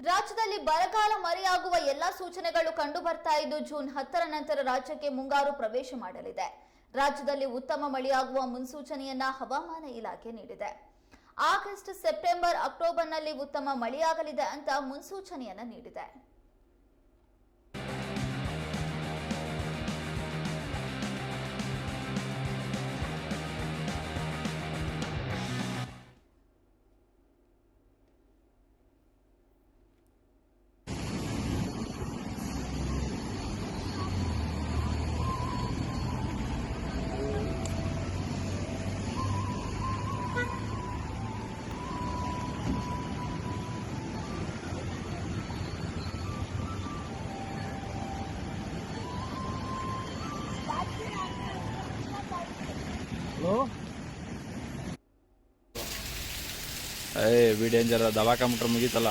ರಾಜ್ಯದಲ್ಲಿ ಬರಗಾಲ ಮರೆಯಾಗುವ ಎಲ್ಲಾ ಸೂಚನೆಗಳು ಕಂಡು ಬರ್ತಾ ಇದ್ದು ಜೂನ್ 10ರ ನಂತರ ರಾಜ್ಯಕ್ಕೆ ಮುಂಗಾರು ಪ್ರವೇಶ ಮಾಡಲಿದೆ. ರಾಜ್ಯದಲ್ಲಿ ಉತ್ತಮ ಮಳೆಯಾಗುವ ಮುನ್ಸೂಚನೆಯನ್ನ ಹವಾಮಾನ ಇಲಾಖೆ ನೀಡಿದೆ. ಆಗಸ್ಟ್, ಸೆಪ್ಟೆಂಬರ್, ಅಕ್ಟೋಬರ್ನಲ್ಲಿ ಉತ್ತಮ ಮಳೆಯಾಗಲಿದೆ ಅಂತ ಮುನ್ಸೂಚನೆಯನ್ನ ನೀಡಿದೆ. ಬಿ ಡೇಂಜರ್ ದವಾಖಾನೆ ಮುಗೀತಲ್ಲ.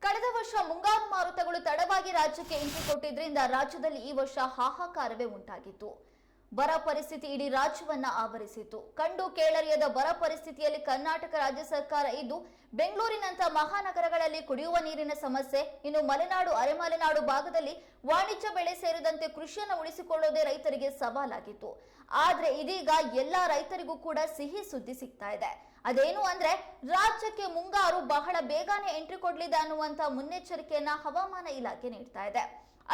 ಕಳೆದ ವರ್ಷ ಮುಂಗಾರು ಮಾರುತಗಳು ತಡವಾಗಿ ರಾಜ್ಯಕ್ಕೆ ಎಂಟ್ರಿ ಕೊಟ್ಟಿದ್ರಿಂದ ರಾಜ್ಯದಲ್ಲಿ ಈ ವರ್ಷ ಹಾಹಾಕಾರವೇ ಉಂಟಾಗಿತ್ತು. ಬರ ಪರಿಸ್ಥಿತಿ ಇಡೀ ರಾಜ್ಯವನ್ನ ಆವರಿಸಿತ್ತು. ಕಂಡು ಕೇಳರಿಯದ ಬರ ಪರಿಸ್ಥಿತಿಯಲ್ಲಿ ಕರ್ನಾಟಕ ರಾಜ್ಯ ಸರ್ಕಾರ ಇದ್ದು ಬೆಂಗಳೂರಿನಂತ ಮಹಾನಗರಗಳಲ್ಲಿ ಕುಡಿಯುವ ನೀರಿನ ಸಮಸ್ಯೆ, ಇನ್ನು ಮಲೆನಾಡು, ಅರೆಮಲೆನಾಡು ಭಾಗದಲ್ಲಿ ವಾಣಿಜ್ಯ ಬೆಳೆ ಸೇರಿದಂತೆ ಕೃಷಿಯನ್ನು ಉಳಿಸಿಕೊಳ್ಳೋದೇ ರೈತರಿಗೆ ಸವಾಲಾಗಿತ್ತು. ಆದ್ರೆ ಇದೀಗ ಎಲ್ಲಾ ರೈತರಿಗೂ ಕೂಡ ಸಿಹಿ ಸುದ್ದಿ ಸಿಗ್ತಾ ಇದೆ. ಅದೇನು ಅಂದ್ರೆ ರಾಜ್ಯಕ್ಕೆ ಮುಂಗಾರು ಬಹಳ ಬೇಗನೆ ಎಂಟ್ರಿ ಕೊಡಲಿದೆ ಅನ್ನುವಂತ ಮುನ್ನೆಚ್ಚರಿಕೆಯನ್ನ ಹವಾಮಾನ ಇಲಾಖೆ ನೀಡ್ತಾ ಇದೆ.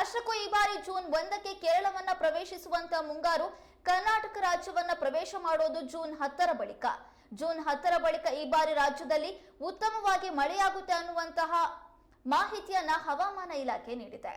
ಅಷ್ಟಕ್ಕೂ ಈ ಬಾರಿ ಜೂನ್ 1ಕ್ಕೆ ಕೇರಳವನ್ನ ಪ್ರವೇಶಿಸುವಂತ ಮುಂಗಾರು ಕರ್ನಾಟಕ ರಾಜ್ಯವನ್ನ ಪ್ರವೇಶ ಮಾಡೋದು ಜೂನ್ 10ರ ಬಳಿಕ. ಜೂನ್ 10ರ ಬಳಿಕ ಈ ಬಾರಿ ರಾಜ್ಯದಲ್ಲಿ ಉತ್ತಮವಾಗಿ ಮಳೆಯಾಗುತ್ತೆ ಅನ್ನುವಂತಹ ಮಾಹಿತಿಯನ್ನ ಹವಾಮಾನ ಇಲಾಖೆ ನೀಡಿದೆ.